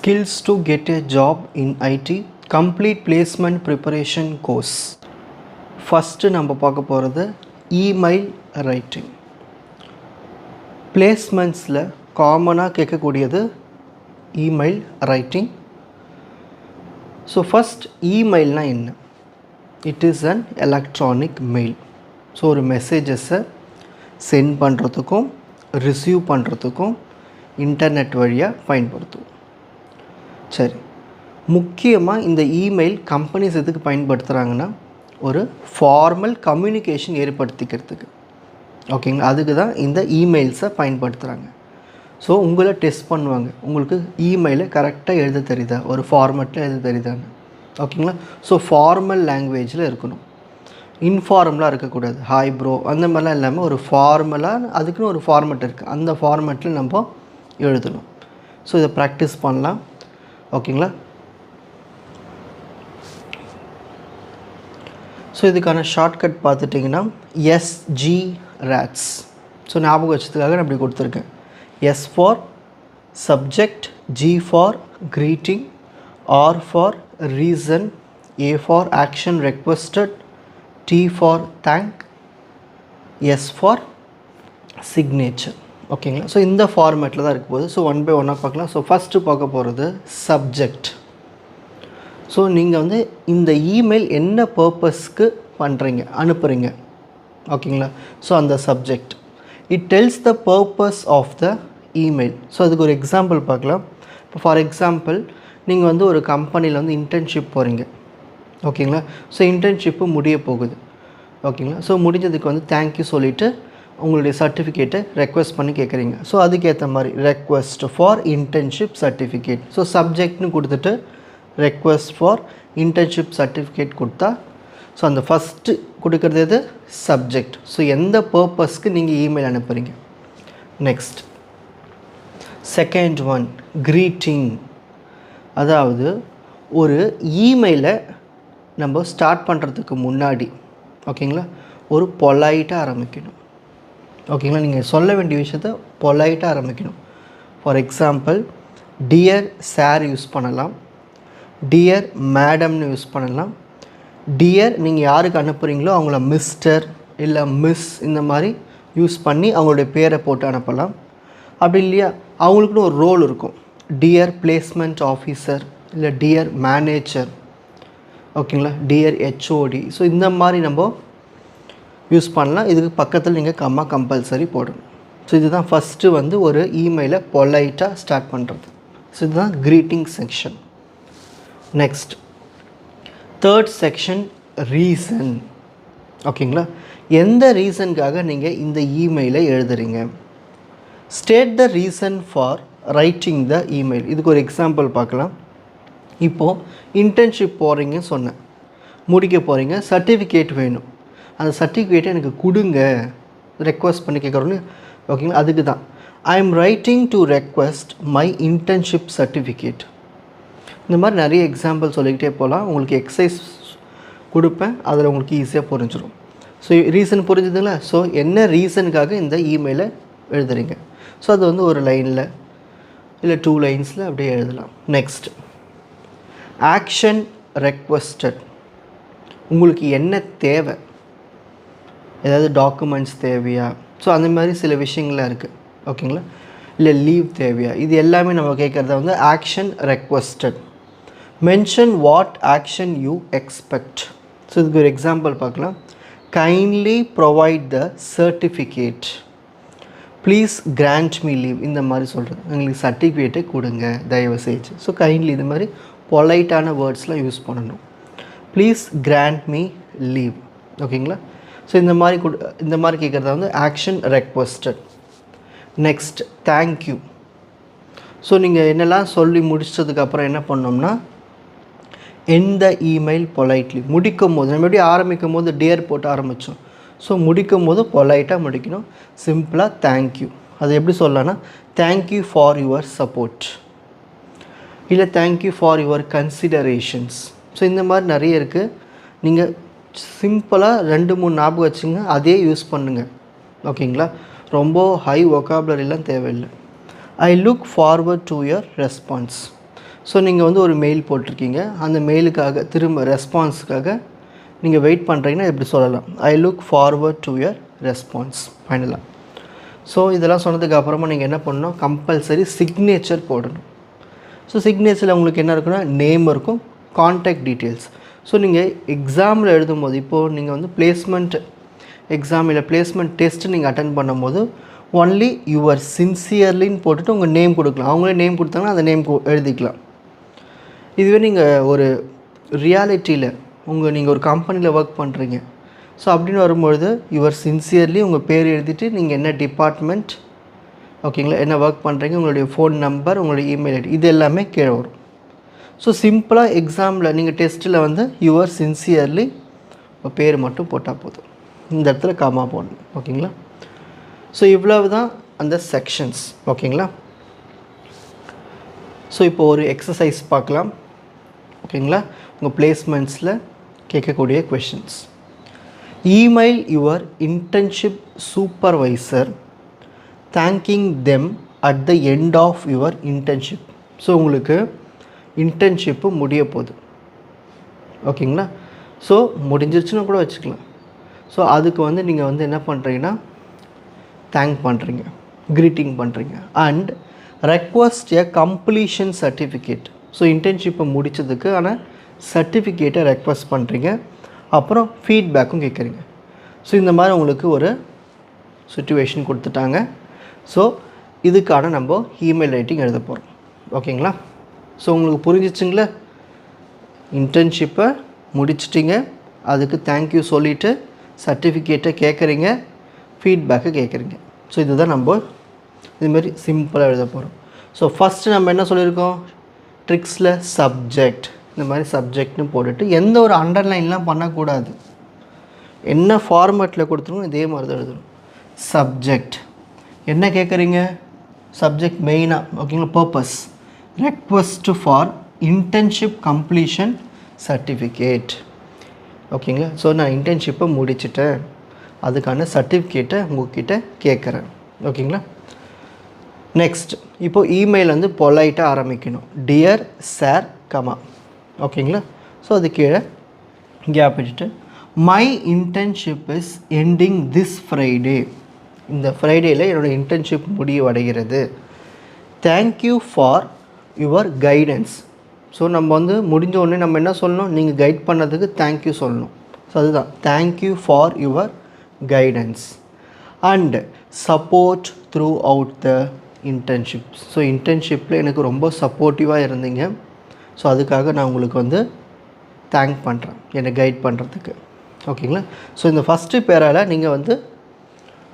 skills to get a job in IT complete placement preparation course. First நம்ம பார்க்க போகிறது email writing. Placementsல காமனாக கேட்கக்கூடியது email writing. So first emailனா என்ன? It is an electronic mail. So ஒரு மெசேஜஸை send பண்ணுறதுக்கும் receive பண்ணுறதுக்கும் internet வழியாக பயன்படுத்துவோம். சரி, முக்கியமாக இந்த இமெயில் கம்பெனிஸ் எதுக்கு பயன்படுத்துகிறாங்கன்னா ஒரு ஃபார்மல் கம்யூனிகேஷன் ஏற்படுத்திக்கிறதுக்கு. ஓகேங்களா, அதுக்கு தான் இந்த இமெயில்ஸை பயன்படுத்துகிறாங்க. ஸோ உங்களை டெஸ்ட் பண்ணுவாங்க, உங்களுக்கு இமெயிலை கரெக்டாக எழுத தெரியுதா, ஒரு ஃபார்மெட்டில் எழுத தெரியுதான்னு. ஓகேங்களா, ஸோ ஃபார்மல் லாங்குவேஜில் இருக்கணும், இன்ஃபார்மலாக இருக்கக்கூடாது. ஹாய் ப்ரோ அந்த மாதிரிலாம் இல்லாமல் ஒரு ஃபார்மலாக அதுக்குன்னு ஒரு ஃபார்மெட் இருக்குது, அந்த ஃபார்மெட்டில் நம்ம எழுதணும். ஸோ இதை ப்ராக்டிஸ் பண்ணலாம். ஓகேங்களா, ஸோ இதுக்கான ஷார்ட்கட் பார்த்துட்டிங்கன்னா SG ரேட்ஸ். ஸோ ஞாபகம் வச்சதுக்காக நான் இப்படி கொடுத்துருக்கேன். S for subject, G for greeting, R for reason, A for action requested, T for thank, S for signature. ஓகேங்களா, ஸோ இந்த ஃபார்மேட்டில் தான் இருக்க போகுது. ஸோ ஒன் பை ஒன்னாக பார்க்கலாம். ஸோ ஃபஸ்ட்டு பார்க்க போகிறது சப்ஜெக்ட். ஸோ நீங்கள் வந்து இந்த இமெயில் என்ன பர்பஸ்க்கு பண்ணுறீங்க, அனுப்புகிறீங்க. ஓகேங்களா, ஸோ அந்த subject it tells the purpose of the email. So அதுக்கு ஒரு எக்ஸாம்பிள் பார்க்கலாம். இப்போ ஃபார் எக்ஸாம்பிள் நீங்கள் வந்து ஒரு கம்பெனியில் வந்து இன்டர்ன்ஷிப் போகிறீங்க. ஓகேங்களா, ஸோ இன்டர்ன்ஷிப்பு முடிய போகுது. ஓகேங்களா, ஸோ முடிஞ்சதுக்கு வந்து தேங்க்யூ சொல்லிவிட்டு உங்களுடைய சர்டிஃபிகேட்டை ரெக்வெஸ்ட் பண்ணி கேட்குறீங்க. ஸோ அதுக்கேற்ற மாதிரி request for internship certificate. So சப்ஜெக்ட்னு கொடுத்துட்டு ரெக்வெஸ்ட் ஃபார் இன்டர்ன்ஷிப் சர்டிஃபிகேட் கொடுத்தா, ஸோ அந்த ஃபஸ்ட்டு கொடுக்குறது எது, சப்ஜெக்ட். ஸோ எந்த பர்பஸ்க்கு நீங்கள் இமெயில் அனுப்புகிறீங்க. Next second one greeting. அதாவது ஒரு இமெயிலை நம்ம ஸ்டார்ட் பண்ணுறதுக்கு முன்னாடி ஓகேங்களா ஒரு பொலைட்டாக ஆரம்பிக்கணும். ஓகேங்களா, நீங்கள் சொல்ல வேண்டிய விஷயத்த பொலைட்டாக ஆரம்பிக்கணும். For example dear sir use பண்ணலாம், டியர் மேடம்னு யூஸ் பண்ணலாம். டியர் நீங்கள் யாருக்கு அனுப்புகிறீங்களோ அவங்கள மிஸ்டர் இல்லை மிஸ் இந்த மாதிரி யூஸ் பண்ணி அவங்களுடைய பேரை போட்டு அனுப்பலாம். அப்படி இல்லையா அவங்களுக்குன்னு ஒரு ரோல் இருக்கும், டியர் பிளேஸ்மெண்ட் ஆஃபீஸர் இல்லை டியர் மேனேஜர். ஓகேங்களா, டியர் HOD. ஸோ இந்த மாதிரி நம்ம யூஸ் பண்ணலாம். இதுக்கு பக்கத்தில் நீங்கள் கம்மா கம்பல்சரி போடணும். ஸோ இதுதான் ஃபஸ்ட்டு வந்து ஒரு இமெயிலை பொலைட்டாக ஸ்டார்ட் பண்ணுறது. ஸோ இதுதான் greeting section. Next third section reason. ஓகேங்களா, எந்த ரீசனுக்காக நீங்கள் இந்த இமெயிலை எழுதுறீங்க. State the reason for writing the email. இதுக்கு ஒரு எக்ஸாம்பிள் பார்க்கலாம். இப்போது இன்டர்ன்ஷிப் போகிறீங்கன்னு சொன்னேன், முடிக்க போகிறீங்க, சர்டிஃபிகேட் வேணும், அந்த சர்டிஃபிகேட்டை எனக்கு கொடுங்க ரெக்வெஸ்ட் பண்ணி கேட்குறோன்னு. ஓகேங்களா, அதுக்கு தான் I am writing to request my internship certificate. இந்த மாதிரி நிறைய எக்ஸாம்பிள் சொல்லிக்கிட்டே போகலாம். உங்களுக்கு எக்ஸசைஸ் கொடுப்பேன், அதில் உங்களுக்கு ஈஸியாக புரிஞ்சிடும். ஸோ ரீசன் புரிஞ்சுதுங்களா. ஸோ என்ன ரீசனுக்காக இந்த இமெயிலை எழுதுறீங்க. ஸோ அது வந்து ஒரு லைனில் இல்லை 2 லைன்ஸில் அப்படியே எழுதலாம். Next action requested. உங்களுக்கு என்ன தேவை, ஏதாவது டாக்குமெண்ட்ஸ் தேவையா, ஸோ அந்த மாதிரி சில விஷயங்கள்லாம் இருக்குது. ஓகேங்களா, இல்லை லீவ் தேவையா, இது எல்லாமே நம்ம கேட்குறத வந்து action requested. Mention what action you expect. So இதுக்கு ஒரு எக்ஸாம்பிள் பார்க்கலாம். Kindly provide the certificate, please grant me leave. இந்த மாதிரி சொல்கிறது, எங்களுக்கு சர்டிஃபிகேட்டை கொடுங்க தயவு செஞ்சு. ஸோ கைண்ட்லி இது மாதிரி பொலைட்டான வேர்ட்ஸ்லாம் யூஸ் பண்ணணும். Please grant me leave. ஓகேங்களா, ஸோ இந்த மாதிரி கேட்குறத வந்து action requested. Next thank you. So நீங்கள் என்னெல்லாம் சொல்லி முடிச்சதுக்கப்புறம் என்ன பண்ணோம்னா எந்த இமெயில் பொலைட்லி முடிக்கும் போது, நம்ம எப்படி ஆரம்பிக்கும் போது டியர் போட்டு ஆரம்பித்தோம். ஸோ முடிக்கும் போது பொலைட்டாக முடிக்கணும், சிம்பிளாக தேங்க்யூ. அது எப்படி சொல்லலாம்னா தேங்க்யூ ஃபார் யுவர் சப்போர்ட், இல்லை thank you for your considerations. So இந்த மாதிரி நிறைய இருக்குது. நீங்கள் சிம்பிளாக 2-3 ஞாபகம் வச்சுங்க, அதே யூஸ் பண்ணுங்கள். ஓகேங்களா, ரொம்ப ஹை வொக்காபுலரிலாம் தேவையில்லை. I look forward to your response. So நீங்கள் வந்து ஒரு மெயில் போட்டிருக்கீங்க, அந்த மெயிலுக்காக திரும்ப ரெஸ்பான்ஸுக்காக நீங்கள் வெயிட் பண்ணுறீங்கன்னா எப்படி சொல்லலாம், I look forward to your response ஃபைனலாக. ஸோ இதெல்லாம் சொன்னதுக்கு அப்புறமா நீங்கள் என்ன பண்ணணும், கம்பல்சரி சிக்னேச்சர் போடணும். ஸோ சிக்னேச்சரில் உங்களுக்கு என்ன இருக்குன்னா நேம் இருக்கும், கான்டாக்ட் டீட்டெயில்ஸ். ஸோ நீங்கள் எக்ஸாமில் எழுதும்போது இப்போது நீங்கள் வந்து பிளேஸ்மெண்ட் எக்ஸாம் இல்லை பிளேஸ்மெண்ட் டெஸ்ட்டு நீங்கள் அட்டன் பண்ணும்போது ஒன்லி யுவர் சின்சியர்லின்னு போட்டுட்டு உங்கள் நேம் கொடுக்கலாம். அவங்களே நேம் கொடுத்தாங்கன்னா அந்த நேம் எழுதிக்கலாம். இதுவே நீங்கள் ஒரு ரியாலிட்டியில் நீங்கள் ஒரு கம்பெனியில் ஒர்க் பண்ணுறீங்க, ஸோ அப்படின்னு வரும்பொழுது யுவர் சின்சியர்லி உங்கள் பேர் எழுதிட்டு நீங்கள் என்ன டிபார்ட்மெண்ட், ஓகேங்களா, என்ன ஒர்க் பண்ணுறீங்க, உங்களுடைய ஃபோன் நம்பர், உங்களுடைய இமெயில் ஐடி, இது எல்லாமே கீழே வரும். ஸோ சிம்பிளாக எக்ஸாமில் நீங்கள் டெஸ்ட்டில் வந்து யுவர் சின்சியர்லி உங்கள் பேர் மட்டும் போட்டால் போதும். இந்த இடத்துல காமா போடணும். ஓகேங்களா. ஸோ இவ்வளவு தான் அந்த செக்ஷன்ஸ். ஓகேங்களா. ஸோ இப்போ ஒரு எக்ஸசைஸ் பார்க்கலாம். ஓகேங்களா. உங்கள் பிளேஸ்மெண்ட்ஸில் கேட்கக்கூடிய questions. Email your internship supervisor thanking them at the end of your internship. So உங்களுக்கு இன்டர்ன்ஷிப்பு முடிய போகுது. ஓகேங்களா. ஸோ முடிஞ்சிருச்சுன்னு கூட வச்சுக்கலாம். ஸோ அதுக்கு வந்து நீங்கள் வந்து என்ன பண்ணுறீங்கன்னா தேங்க் பண்ணுறீங்க, க்ரீட்டிங் பண்ணுறீங்க. And request a completion certificate. So இன்டர்ன்ஷிப்பை முடித்ததுக்கு ஆனால் சர்டிஃபிகேட்டை ரெக்வஸ்ட் பண்ணுறீங்க. அப்புறம் ஃபீட்பேக்கும் கேட்குறீங்க. ஸோ இந்த மாதிரி உங்களுக்கு ஒரு சிச்சுவேஷன் கொடுத்துட்டாங்க. ஸோ இதுக்கான நம்ம இமெயில் ரைட்டிங் எழுத போகிறோம். ஓகேங்களா. ஸோ உங்களுக்கு புரிஞ்சிச்சுங்களா, இன்டர்ன்ஷிப்பை முடிச்சிட்டிங்க, அதுக்கு தேங்க்யூ சொல்லிவிட்டு சர்டிஃபிகேட்டை கேட்குறீங்க, ஃபீட்பேக்கை கேட்குறீங்க. ஸோ இதுதான் நம்ம இதுமாரி சிம்பிளாக எழுத போகிறோம். ஸோ ஃபஸ்ட்டு நம்ம என்ன சொல்லியிருக்கோம், ட்ரிக்ஸில் சப்ஜெக்ட், இந்த மாதிரி சப்ஜெக்ட்னு போட்டுட்டு எந்த ஒரு அண்டர்லைன்லாம் பண்ணக்கூடாது. என்ன ஃபார்மேட்டில் கொடுத்துருவோம் இதே மாதிரி தான் எழுதணும். சப்ஜெக்ட் என்ன கேட்குறீங்க, சப்ஜெக்ட் மெயினாக, ஓகேங்களா, purpose, request for internship completion certificate. ஓகேங்களா. ஸோ நான் இன்டர்ன்ஷிப்பை முடிச்சிட்டேன், அதுக்கான சர்டிஃபிகேட்டை உங்கள்கிட்ட கேட்குறேன். ஓகேங்களா. நெக்ஸ்ட் இப்போது இமெயில் வந்து பொலைட்டாக ஆரம்பிக்கணும். Dear sir comma. ஓகேங்களா. ஸோ அது கீழே கேப் வச்சுட்டு my internship is ending this Friday. இந்த ஃப்ரைடேயில் என்னோடய இன்டர்ன்ஷிப் முடிவடைகிறது. Thank you for your guidance. So நம்ம வந்து முடிஞ்ச உடனே நம்ம என்ன சொல்லணும், நீங்கள் கைட் பண்ணதுக்கு தேங்க்யூ சொல்லணும். ஸோ அதுதான் thank you for your guidance and support throughout the internship. So இன்டர்ன்ஷிப்பில் எனக்கு ரொம்ப சப்போர்ட்டிவாக இருந்தீங்க. ஸோ அதுக்காக நான் உங்களுக்கு வந்து தேங்க் பண்ணுறேன் என்னை கைட் பண்ணுறதுக்கு. ஓகேங்களா. ஸோ இந்த ஃபஸ்ட்டு பேரால் நீங்கள் வந்து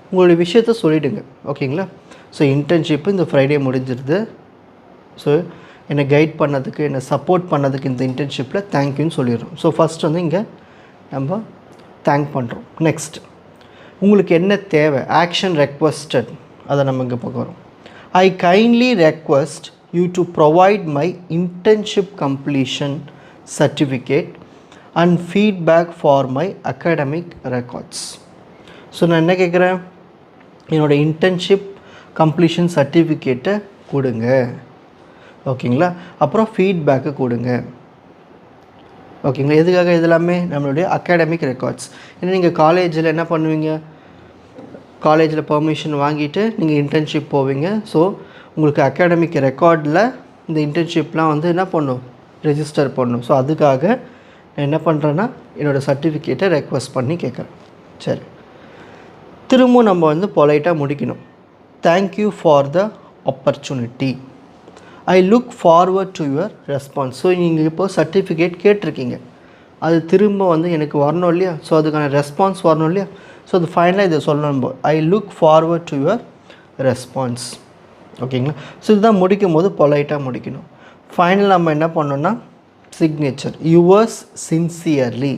உங்களுடைய விஷயத்த சொல்லிவிடுங்க. ஓகேங்களா. ஸோ இன்டர்ன்ஷிப்பு இந்த ஃப்ரைடே முடிஞ்சிருது. ஸோ என்னை கைட் பண்ணதுக்கு, என்னை சப்போர்ட் பண்ணதுக்கு இந்த இன்டர்ன்ஷிப்பில் தேங்க்யூன்னு சொல்லிடுறோம். ஸோ ஃபஸ்ட் வந்து இங்கே நம்ம தேங்க் பண்ணுறோம். நெக்ஸ்ட் உங்களுக்கு என்ன தேவை, ஆக்ஷன் ரெக்வஸ்டட், அதை நம்ம இங்கே பார்க்க வரோம். ஐ kindly request you to provide my internship completion certificate and feedback for my academic records. So நான் என்ன கேட்குறேன், என்னோடய இன்டர்ன்ஷிப் கம்ப்ளீஷன் சர்டிஃபிகேட்டை கொடுங்க. ஓகேங்களா. அப்புறம் ஃபீட்பேக்கு கொடுங்க. ஓகேங்களா. எதுக்காக இதெல்லாமே நம்மளுடைய அகாடமிக் ரெக்கார்ட்ஸ். ஏன்னா நீங்கள் காலேஜில் என்ன பண்ணுவீங்க, காலேஜில் பெர்மிஷன் வாங்கிட்டு நீங்கள் இன்டர்ன்ஷிப் போவீங்க. ஸோ உங்களுக்கு அகாடமிக் ரெக்கார்டில் இந்த இன்டர்ன்ஷிப்லாம் வந்து என்ன பண்ணும், ரெஜிஸ்டர் பண்ணும். ஸோ அதுக்காக நான் என்ன பண்ணுறேன்னா என்னோடய சர்டிஃபிகேட்டை ரெக்வஸ்ட் பண்ணி கேட்குறேன். சரி, திரும்பவும் நம்ம வந்து பொலைட்டாக முடிக்கணும். Thank you for the opportunity. I look forward to your response. So நீங்கள் இப்போ சர்டிஃபிகேட் கேட்டிருக்கீங்க, அது திரும்ப வந்து எனக்கு வரணும் இல்லையா. ஸோ அதுக்கான ரெஸ்பான்ஸ் வரணும் இல்லையா. ஸோ அது ஃபைனலாக இதை சொல்லணும், I look forward to your response. ஓகேங்களா. ஸோ இதுதான் முடிக்கும் போது பொலைட்டாக முடிக்கணும். ஃபைனல் நம்ம என்ன பண்ணோன்னா சிக்னேச்சர், யுவர்ஸ் சின்சியர்லி.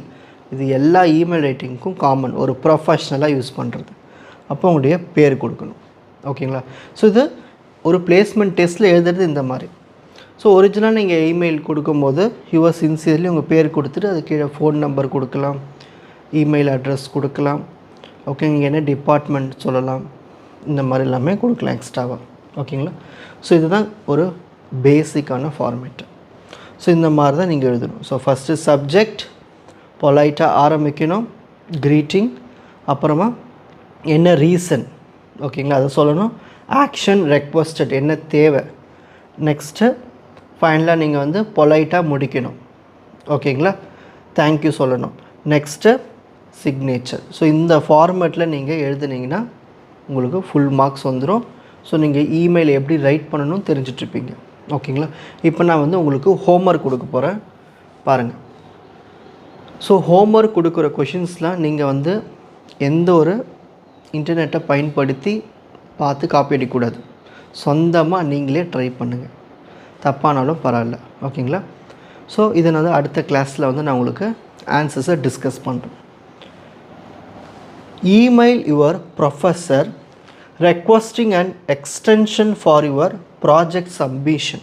இது எல்லா இமெயில் ரைட்டிங்க்கும் காமன், ஒரு ப்ரொஃபஷ்னலாக யூஸ் பண்ணுறது. அப்போ உங்களுடைய பேர் கொடுக்கணும். ஓகேங்களா. ஸோ இது ஒரு பிளேஸ்மெண்ட் டெஸ்ட்டில் எழுதுறது இந்த மாதிரி. ஸோ ஒரிஜினலாக நீங்கள் இமெயில் கொடுக்கும்போது யுவர் சின்சியர்லி உங்கள் பேர் கொடுத்துட்டு அது கீழே ஃபோன் நம்பர் கொடுக்கலாம், இமெயில் அட்ரஸ் கொடுக்கலாம். ஓகே, நீங்கள் என்ன டிபார்ட்மெண்ட் சொல்லலாம், இந்த மாதிரி எல்லாமே கொடுக்கலாம் எக்ஸ்ட்ராவாக. ஓகேங்களா. ஸோ இதுதான் ஒரு பேசிக்கான ஃபார்மேட்டு. ஸோ இந்த மாதிரி தான் நீங்கள் எழுதணும். ஸோ ஃபஸ்ட்டு சப்ஜெக்ட் பொலைட்டாக ஆரம்பிக்கணும், க்ரீட்டிங், அப்புறமா என்ன ரீசன், ஓகேங்களா, அதை சொல்லணும். ஆக்ஷன் ரெக்வஸ்டட், என்ன தேவை. நெக்ஸ்ட்டு ஃபைனலாக நீங்கள் வந்து பொலைட்டாக முடிக்கணும், ஓகேங்களா, தேங்க்யூ சொல்லணும். Next signature. ஸோ இந்த ஃபார்மேட்டில் நீங்கள் எழுதுனீங்கன்னா உங்களுக்கு ஃபுல் மார்க்ஸ் வந்துடும். ஸோ நீங்கள் இமெயில் எப்படி ரைட் பண்ணணும்னு தெரிஞ்சிட்ருப்பீங்க, ஓகேங்களா. இப்போ நான் வந்து உங்களுக்கு ஹோம்ஒர்க் கொடுக்க போகிறேன், பாருங்கள். ஸோ ஹோம்ஒர்க் கொடுக்குற கொஷின்ஸ்லாம் நீங்கள் வந்து எந்த ஒரு இன்டர்நெட்டை பயன்படுத்தி பார்த்து காப்பி அடிக்கக்கூடாது. சொந்தமாக நீங்களே ட்ரை பண்ணுங்கள், தப்பானாலும் பரவாயில்ல, ஓகேங்களா. ஸோ இதை நான் வந்து அடுத்த கிளாஸில் வந்து நான் உங்களுக்கு ஆன்சர்ஸை டிஸ்கஸ் பண்ணுறேன். Email your professor requesting an extension for your project submission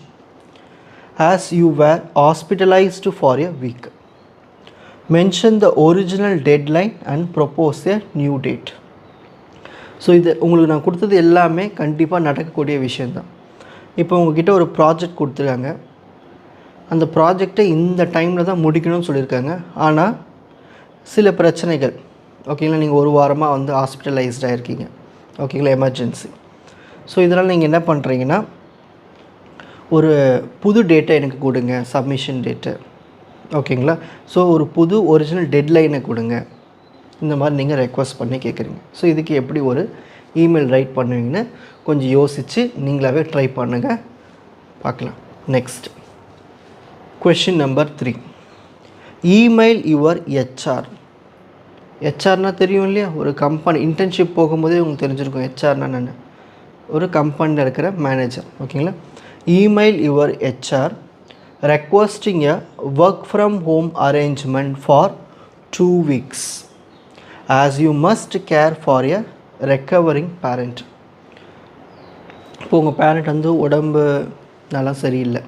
as you were hospitalized for a week. Mention the original deadline and propose a new date. So இது உங்களுக்கு நான் கொடுத்தது எல்லாமே கண்டிப்பாக நடக்கக்கூடிய விஷயந்தான். இப்போ உங்கள்கிட்ட ஒரு ப்ராஜெக்ட் கொடுத்துருக்காங்க, அந்த ப்ராஜெக்டை இந்த டைமில் தான் முடிக்கணும்னு சொல்லியிருக்காங்க. ஆனால் சில பிரச்சனைகள், ஓகேங்களா, நீங்கள் ஒரு வாரமாக வந்து ஹாஸ்பிட்டலைஸ்டாக இருக்கீங்க, ஓகேங்களா, எமர்ஜென்சி. ஸோ இதனால் நீங்கள் என்ன பண்ணுறீங்கன்னா, ஒரு புது டேட்டை எனக்கு கொடுங்க, சப்மிஷன் டேட்டு, ஓகேங்களா. ஸோ ஒரு புது ஒரிஜினல் டெட்லைனை கொடுங்க, இந்த மாதிரி நீங்கள் ரெக்வஸ்ட் பண்ணி கேட்குறீங்க. ஸோ இதுக்கு எப்படி ஒரு இமெயில் ரைட் பண்ணுவீங்கன்னு கொஞ்சம் யோசித்து நீங்களாகவே ட்ரை பண்ணுங்கள், பார்க்கலாம். Next question number 3. Email your HR. ஹெச்ஆர்னால் தெரியும் இல்லையா, ஒரு கம்பெனி இன்டர்ன்ஷிப் போகும்போதே உங்களுக்கு தெரிஞ்சிருக்கும் ஹெச்ஆர்னா என்ன, ஒரு கம்பெனியில் இருக்கிற மேனேஜர், ஓகேங்களா. Email your HR requesting a work from home arrangement for 2 weeks as you must care for a recovering parent. இப்போ உங்கள் பேரண்ட் வந்து உடம்பு நல்லா சரியில்லை,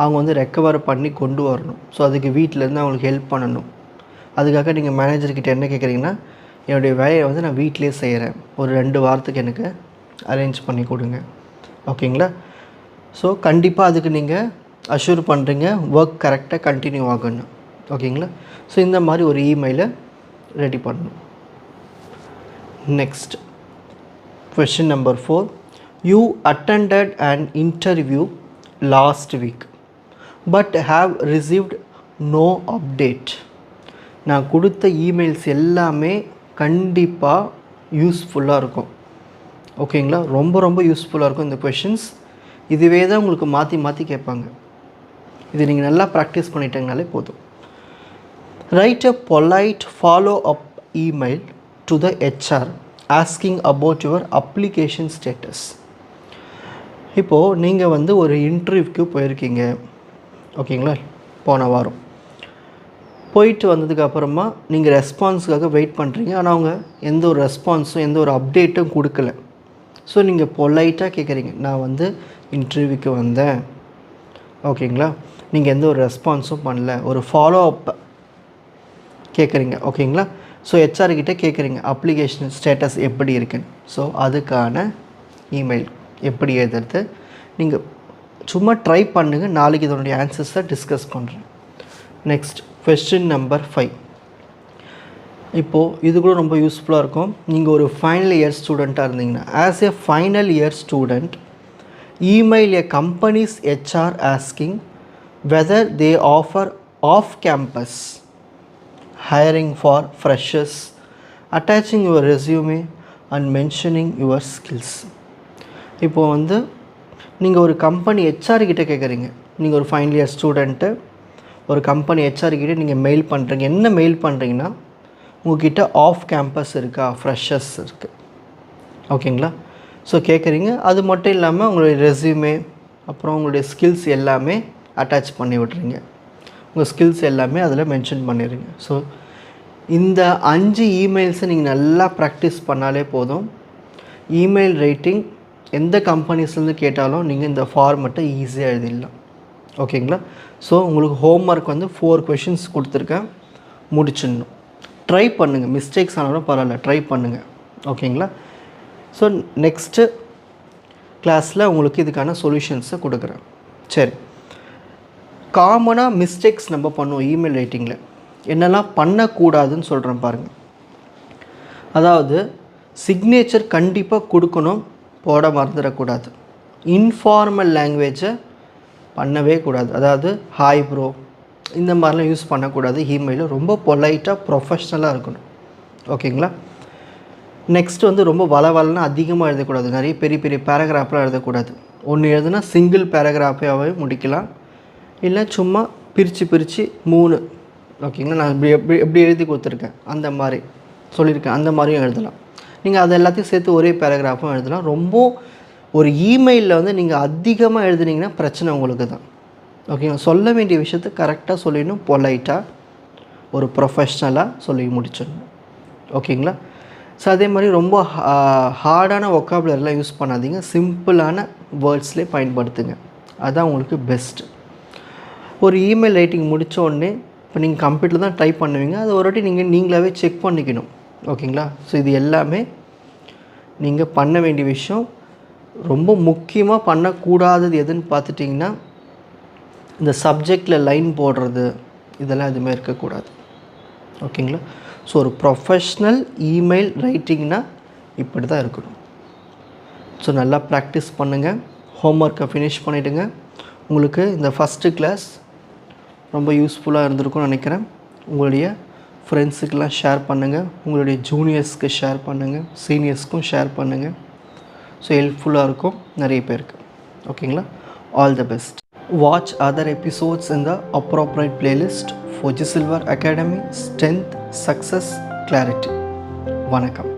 அவங்க வந்து ரெக்கவர் பண்ணி கொண்டு வரணும். ஸோ அதுக்கு வீட்டிலேருந்து அவங்களுக்கு ஹெல்ப் பண்ணணும். அதுக்காக நீங்கள் மேனேஜர்கிட்ட என்ன கேட்குறீங்கன்னா, என்னுடைய வேலையை வந்து நான் வீட்டிலே செய்கிறேன், ஒரு 2 வாரத்துக்கு எனக்கு அரேஞ்ச் பண்ணி கொடுங்க, ஓகேங்களா. ஸோ கண்டிப்பாக அதுக்கு நீங்கள் அஷ்யூர் பண்ணுறீங்க, ஒர்க் கரெக்டாக கண்டினியூ ஆகணும், ஓகேங்களா. ஸோ இந்த மாதிரி ஒரு இமெயிலை ரெடி பண்ணணும். Next question number 4. You attended an interview last week but have received no update. நான் கொடுத்த இமெயில்ஸ் எல்லாமே கண்டிப்பாக யூஸ்ஃபுல்லாக இருக்கும், ஓகேங்களா. ரொம்ப ரொம்ப யூஸ்ஃபுல்லாக இருக்கும் இந்த கொஷின்ஸ். இதுவே தான் உங்களுக்கு மாற்றி மாற்றி கேட்பாங்க. இது நீங்கள் நல்லா ப்ராக்டிஸ் பண்ணிட்டீங்கனாலே போதும். Right a polite follow up email to the HR asking about your application status. இப்போது நீங்கள் வந்து ஒரு இன்டர்வியூக்கு போயிருக்கீங்க, ஓகேங்களா, போன வாரம் போயிட்டு வந்ததுக்கப்புறமா நீங்கள் ரெஸ்பான்ஸுக்காக வெயிட் பண்ணுறீங்க. ஆனால் அவங்க எந்த ஒரு ரெஸ்பான்ஸும் எந்த ஒரு அப்டேட்டும் கொடுக்கல. ஸோ நீங்கள் பொலைட்டாக கேட்குறீங்க, நான் வந்து இன்டர்வியூக்கு வந்தேன், ஓகேங்களா, நீங்கள் எந்த ஒரு ரெஸ்பான்ஸும் பண்ணல, ஒரு ஃபாலோ அப் கேட்குறீங்க, ஓகேங்களா. ஸோ ஹெச்ஆர்கிட்ட கேட்குறீங்க அப்ளிகேஷன் ஸ்டேட்டஸ் எப்படி இருக்குன்னு. ஸோ அதுக்கான இமெயில் எப்படி எழுதுறது நீங்கள் சும்மா ட்ரை பண்ணுங்கள். நாளைக்கு இதனுடைய ஆன்சர்ஸை டிஸ்கஸ் பண்ணுறேன். Next question number 5. இப்போது இது கூட ரொம்ப யூஸ்ஃபுல்லாக இருக்கும். நீங்கள் ஒரு ஃபைனல் இயர் ஸ்டூடெண்ட்டாக இருந்தீங்கன்னா, as a final year student email a companies HR asking whether they offer off campus hiring for freshers, attaching your resume and mentioning your skills. இப்போது வந்து நீங்கள் ஒரு கம்பெனி ஹெச்ஆர்கிட்ட கேட்குறீங்க, நீங்கள் ஒரு ஃபைனல் இயர் ஸ்டூடெண்ட்டு ஒரு கம்பெனி ஹெச்ஆர்கிட்ட நீங்கள் மெயில் பண்ணுறீங்க. என்ன மெயில் பண்ணுறீங்கன்னா, உங்கள்கிட்ட ஆஃப் கேம்பஸ் இருக்கா, ஃப்ரெஷர்ஸ் இருக்குது, ஓகேங்களா. ஸோ கேட்குறீங்க. அது மட்டும் இல்லாமல் உங்களுடைய ரெஸ்யூமே அப்புறம் உங்களுடைய ஸ்கில்ஸ் எல்லாமே அட்டாச் பண்ணி விட்றீங்க. உங்கள் ஸ்கில்ஸ் எல்லாமே அதில் மென்ஷன் பண்ணிடுறீங்க. ஸோ இந்த 5 இமெயில்ஸை நீங்கள் நல்லா ப்ராக்டிஸ் பண்ணாலே போதும். இமெயில் ரைட்டிங் எந்த கம்பெனிஸ்லேருந்து கேட்டாலும் நீங்கள் இந்த ஃபார்மெட்டை ஈஸியாக எழுதிடலாம், ஓகேங்களா. ஸோ உங்களுக்கு ஹோம்ஒர்க் வந்து 4 கொஷின்ஸ் கொடுத்துருக்கேன், முடிச்சிடணும். ட்ரை பண்ணுங்கள், மிஸ்டேக்ஸ் ஆனாலும் பரவாயில்ல, ட்ரை பண்ணுங்கள், ஓகேங்களா. ஸோ நெக்ஸ்ட்டு கிளாஸில் உங்களுக்கு இதுக்கான சொல்யூஷன்ஸை கொடுக்குறேன். சரி, காமனாக மிஸ்டேக்ஸ் நம்ம பண்ணுவோம் இமெயில் ரைட்டிங்கில். என்னெல்லாம் பண்ணக்கூடாதுன்னு சொல்கிறேன் பாருங்கள். அதாவது சிக்னேச்சர் கண்டிப்பாக கொடுக்கணும், போட மறந்துடக்கூடாது. இன்ஃபார்மல் லாங்குவேஜை பண்ணவே கூடாது. அதாவது ஹாய் ப்ரோ இந்த மாதிரிலாம் யூஸ் பண்ணக்கூடாது. இமெயிலில் ரொம்ப பொலைட்டாக ப்ரொஃபஷ்னலாக இருக்கணும். ஓகேங்களா? நெக்ஸ்ட் வந்து ரொம்ப வளவலன்னு அதிகமாக எழுதக்கூடாது. நிறைய பெரிய பெரிய பேராகிராஃப்லாம் எழுதக்கூடாது. ஒன்று எழுதுனா சிங்கிள் பேராகிராஃபாகவே முடிக்கலாம், இல்லை சும்மா பிரித்து 3. ஓகேங்களா? நான் எப்படி எழுதி கொடுத்துருக்கேன் அந்த மாதிரி சொல்லியிருக்கேன், அந்த மாதிரியும் எழுதலாம். நீங்கள் அதை எல்லாத்தையும் சேர்த்து ஒரே பேராகிராஃபும் எழுதலாம். ரொம்ப ஒரு இமெயிலில் வந்து நீங்கள் அதிகமாக எழுதுனீங்கன்னா பிரச்சனை உங்களுக்கு தான். ஓகேங்களா? சொல்ல வேண்டிய விஷயத்தை கரெக்டாக சொல்லிடணும், பொலைட்டாக ஒரு ப்ரொஃபஷ்னலாக சொல்லி முடிச்சிடணும். ஓகேங்களா? ஸோ அதே மாதிரி ரொம்ப ஹார்டான ஒக்காபுலரிலாம் யூஸ் பண்ணாதீங்க, சிம்பிளான வேர்ட்ஸ்லேயே பயன்படுத்துங்க. அதுதான் உங்களுக்கு பெஸ்ட்டு. ஒரு இமெயில் ரைட்டிங் முடித்த உடனே இப்போ நீங்கள் கம்ப்யூட்டரில் தான் டைப் பண்ணுவீங்க, அதை ஒரு வாட்டி நீங்களாகவே செக் பண்ணிக்கணும். ஓகேங்களா? ஸோ இது எல்லாமே நீங்கள் பண்ண வேண்டிய விஷயம். ரொம்ப முக்கியமாக பண்ணக்கூடாதது எதுன்னு பார்த்துட்டிங்கன்னா, இந்த சப்ஜெக்டில் லைன் போடுறது இதெல்லாம் எதுவுமே இருக்கக்கூடாது. ஓகேங்களா? ஸோ ஒரு ப்ரொஃபஷ்னல் இமெயில் ரைட்டிங்னா இப்படி தான் இருக்கணும். ஸோ நல்லா ப்ராக்டிஸ் பண்ணுங்கள். ஹோம்ஒர்க்கை ஃபினிஷ் பண்ணிவிடுங்க. உங்களுக்கு இந்த ஃபஸ்ட்டு கிளாஸ் ரொம்ப யூஸ்ஃபுல்லாக இருந்திருக்கும்னு நினைக்கிறேன். உங்களுடைய ஃப்ரெண்ட்ஸுக்கெல்லாம் ஷேர் பண்ணுங்கள், உங்களுடைய ஜூனியர்ஸ்க்கு ஷேர் பண்ணுங்கள், சீனியர்ஸ்க்கும் ஷேர் பண்ணுங்கள். ஸோ ஹெல்ப்ஃபுல்லாக இருக்கும் நிறைய பேருக்கு. ஓகேங்களா? All the best. Watch other episodes in the appropriate playlist. Fuji Silver Academy, Strength, Success, Clarity. வணக்கம்.